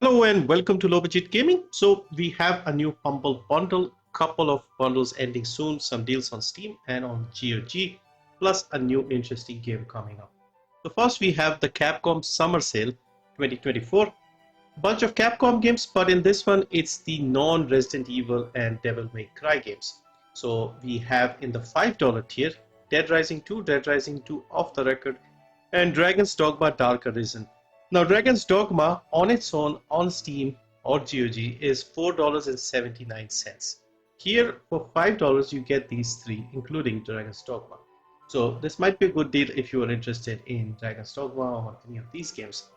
Hello and welcome to Low Budget Gaming. So we have a new humble bundle, couple of bundles ending soon, some deals on Steam and on GOG, plus a new interesting game coming up. So first we have the Capcom Summer Sale 2024. Bunch of Capcom games, but in this one it's the non-Resident Evil and Devil May Cry games. So we have in the $5 tier Dead Rising 2, Dead Rising 2 Off the Record, and Dragon's Dogma Dark Arisen. Now, Dragon's Dogma on its own on Steam or GOG is $4.79. Here, for $5, you get these three, including Dragon's Dogma. So, this might be a good deal if you are interested in Dragon's Dogma or any of these games.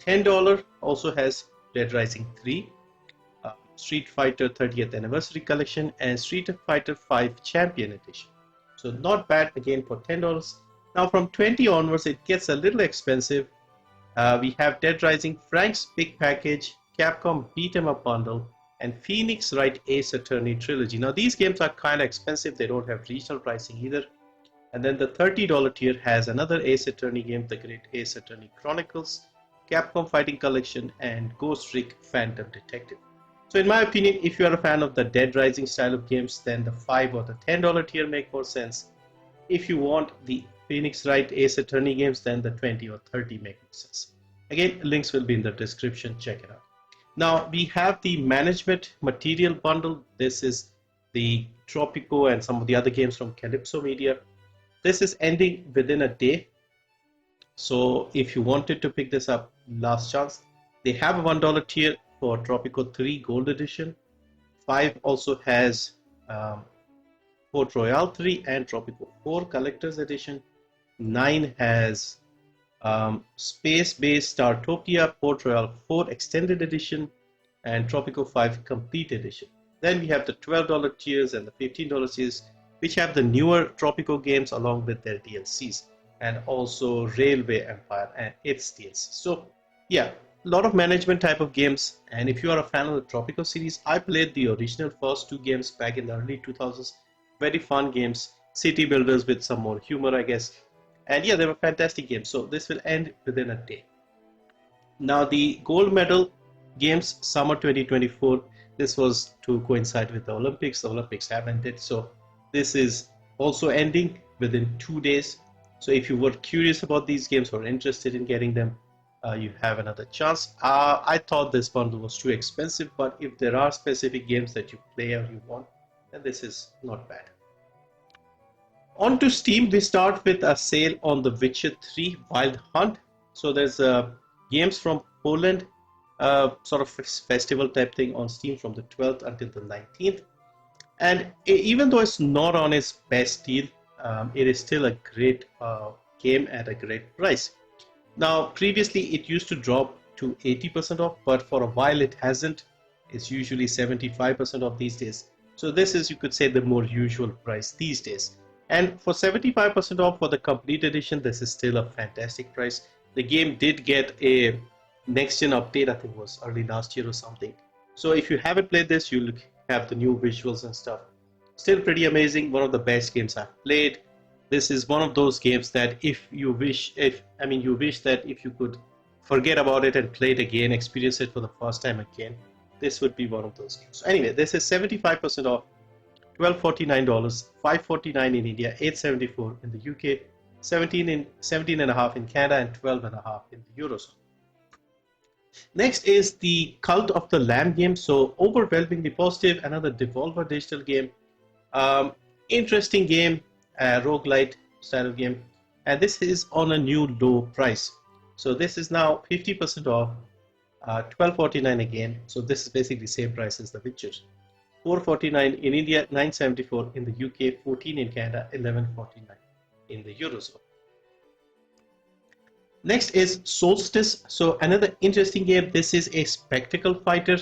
$10 also has Dead Rising 3, Street Fighter 30th Anniversary Collection, and Street Fighter 5 Champion Edition. So, not bad again for $10. Now, from 20 onwards, it gets a little expensive. We have Dead Rising, Frank's Big Package, Capcom Beat 'em Up Bundle, and Phoenix Wright Ace Attorney Trilogy. Now these games are kind of expensive, they don't have regional pricing either. And then the $30 tier has another Ace Attorney game, The Great Ace Attorney Chronicles, Capcom Fighting Collection, and Ghost Trick Phantom Detective. So in my opinion, if you are a fan of the Dead Rising style of games, then the $5 or the $10 tier make more sense. If you want the Phoenix Wright Ace Attorney games, then the 20 or 30 make sense. Again, links will be in the description, check it out. Now we have the management material bundle. This is the Tropico and some of the other games from Calypso Media. This is ending within a day. So if you wanted to pick this up, last chance. They have a $1 tier for Tropico 3 Gold Edition. 5 also has Port Royale 3 and Tropico 4 Collector's Edition. 9 has Space-Based Startopia Port Royale 4 Extended Edition and Tropico 5 Complete Edition. Then we have the $12 tiers and the $15 tiers, which have the newer Tropico games along with their DLCs, and also Railway Empire and its DLCs. So yeah, a lot of management type of games. And if you are a fan of the Tropico series, I played the original first two games back in the early 2000s. Very fun games, city builders with some more humor, I guess. And yeah, they were fantastic games. So this will end within a day. Now the gold medal games summer 2024. This was to coincide with the Olympics. The Olympics have ended, so this is also ending within 2 days. So if you were curious about these games or interested in getting them, you have another chance. I thought this bundle was too expensive, but if there are specific games that you play or you want, then this is not bad. On to Steam, we start with a sale on The Witcher 3 Wild Hunt. So there's games from Poland, sort of festival type thing on Steam from the 12th until the 19th. And even though it's not on its best deal, it is still a great game at a great price. Now, previously it used to drop to 80% off, but for a while it hasn't. It's usually 75% off these days. So this is, you could say, the more usual price these days. And for 75% off for the complete edition, this is still a fantastic price. The game did get a next gen update, I think it was early last year or something. So if you haven't played this, you'll have the new visuals and stuff. Still pretty amazing, one of the best games I've played. This is one of those games that if you wish that if you could forget about it and play it again, experience it for the first time again, this would be one of those games. So anyway, this is 75% off. $12.49, $5.49 in India, $8.74 in the UK, 17.5 in Canada, and 12.5 in the Eurozone. Next is the Cult of the Lamb game. So overwhelmingly positive, another Devolver Digital game. Interesting game, roguelite style of game. And this is on a new low price. So this is now 50% off, $12.49 again. So this is basically the same price as The Witcher. $4.49 in India, $9.74 in the UK, 14 in Canada, $11.49 in the Eurozone. Next is Solstice. So another interesting game. This is a spectacle fighter,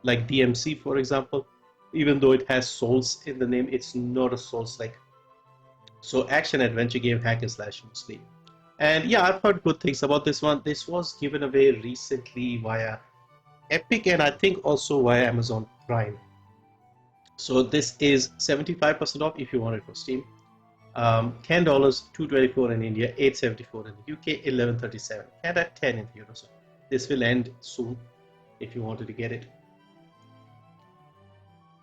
like DMC, for example. Even though it has souls in the name, it's not a Souls-like. So action adventure game, hack and slash mostly. And yeah, I've heard good things about this one. This was given away recently via Epic and I think also via Amazon Prime. So this is 75% off if you want it for Steam. $10, $2.24 in India, $8.74 in the UK, $11.37 in Canada, 10 in the Eurozone. This will end soon. if you wanted to get it.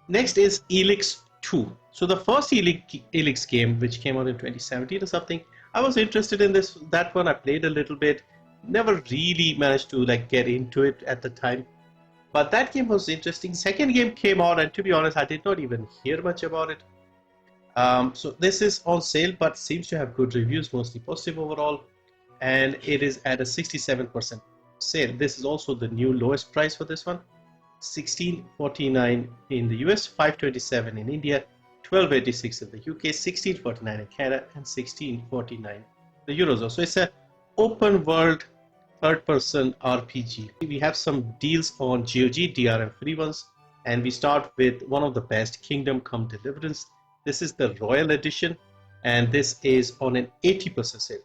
Next is Elix 2. So the first Elix game, which came out in 2017 or something, I was interested in that one. I played a little bit, never really managed to like get into it at the time. But that game was interesting. Second game came out, and to be honest, I did not even hear much about it. So this is on sale, but seems to have good reviews, mostly positive overall, and it is at a 67% sale. This is also the new lowest price for this one. $16.49 in the US, $5.27 in India, $12.86 in the UK, $16.49 in Canada, and $16.49 the Eurozone. So it's an open world third-person RPG. We have some deals on GOG, DRM-free ones, and we start with one of the best, Kingdom Come Deliverance. This is the Royal Edition, and this is on an 80% sale.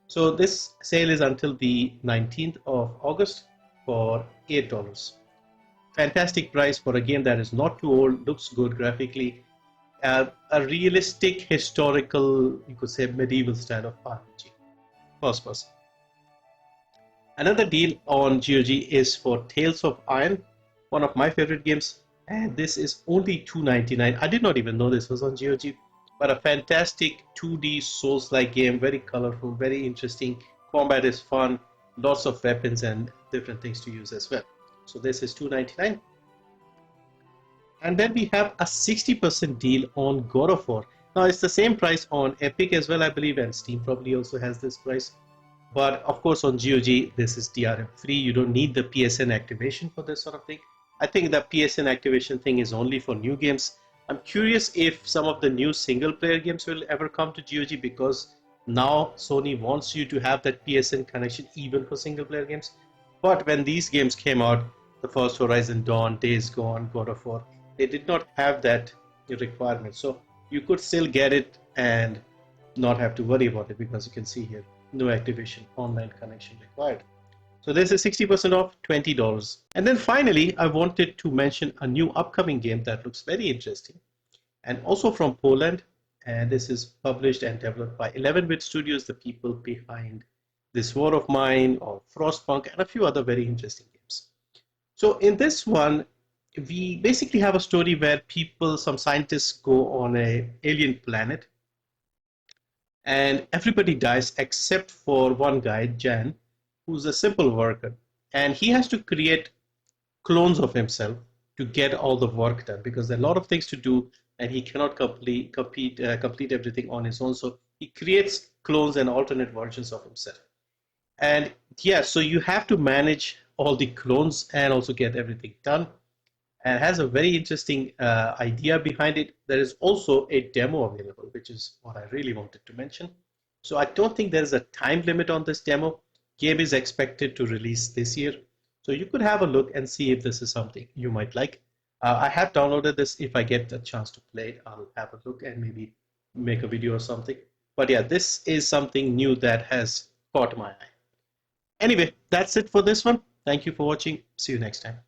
So this sale is until the 19th of August for $8. Fantastic price for a game that is not too old, looks good graphically, a realistic historical, you could say, medieval style of RPG, first person. Another deal on GOG is for Tales of Iron, one of my favorite games, and this is only $2.99. I did not even know this was on GOG, but a fantastic 2D Souls-like game, very colorful, very interesting. Combat is fun, lots of weapons and different things to use as well. So this is $2.99. And then we have a 60% deal on God of War. Now it's the same price on Epic as well, I believe, and Steam probably also has this price. But of course on GOG, this is DRM free. You don't need the PSN activation for this sort of thing. I think the PSN activation thing is only for new games. I'm curious if some of the new single player games will ever come to GOG, because now Sony wants you to have that PSN connection even for single player games. But when these games came out, the first Horizon Dawn, Days Gone, God of War, they did not have that requirement. So you could still get it and not have to worry about it, because you can see here, no activation, online connection required. So this is 60% off, $20. And then finally, I wanted to mention a new upcoming game that looks very interesting, and also from Poland. And this is published and developed by 11-Bit Studios, the people behind This War of Mine or Frostpunk and a few other very interesting games. So in this one, we basically have a story where some scientists go on an alien planet, and everybody dies except for one guy, Jan, who's a simple worker, and he has to create clones of himself to get all the work done, because there are a lot of things to do and he cannot complete everything on his own. So he creates clones and alternate versions of himself. And yeah, so you have to manage all the clones and also get everything done. And it has a very interesting idea behind it. There is also a demo available, which is what I really wanted to mention. So I don't think there's a time limit on this demo. Game is expected to release this year. So you could have a look and see if this is something you might like. I have downloaded this. If I get a chance to play it, I'll have a look and maybe make a video or something. But yeah, this is something new that has caught my eye. Anyway, that's it for this one. Thank you for watching. See you next time.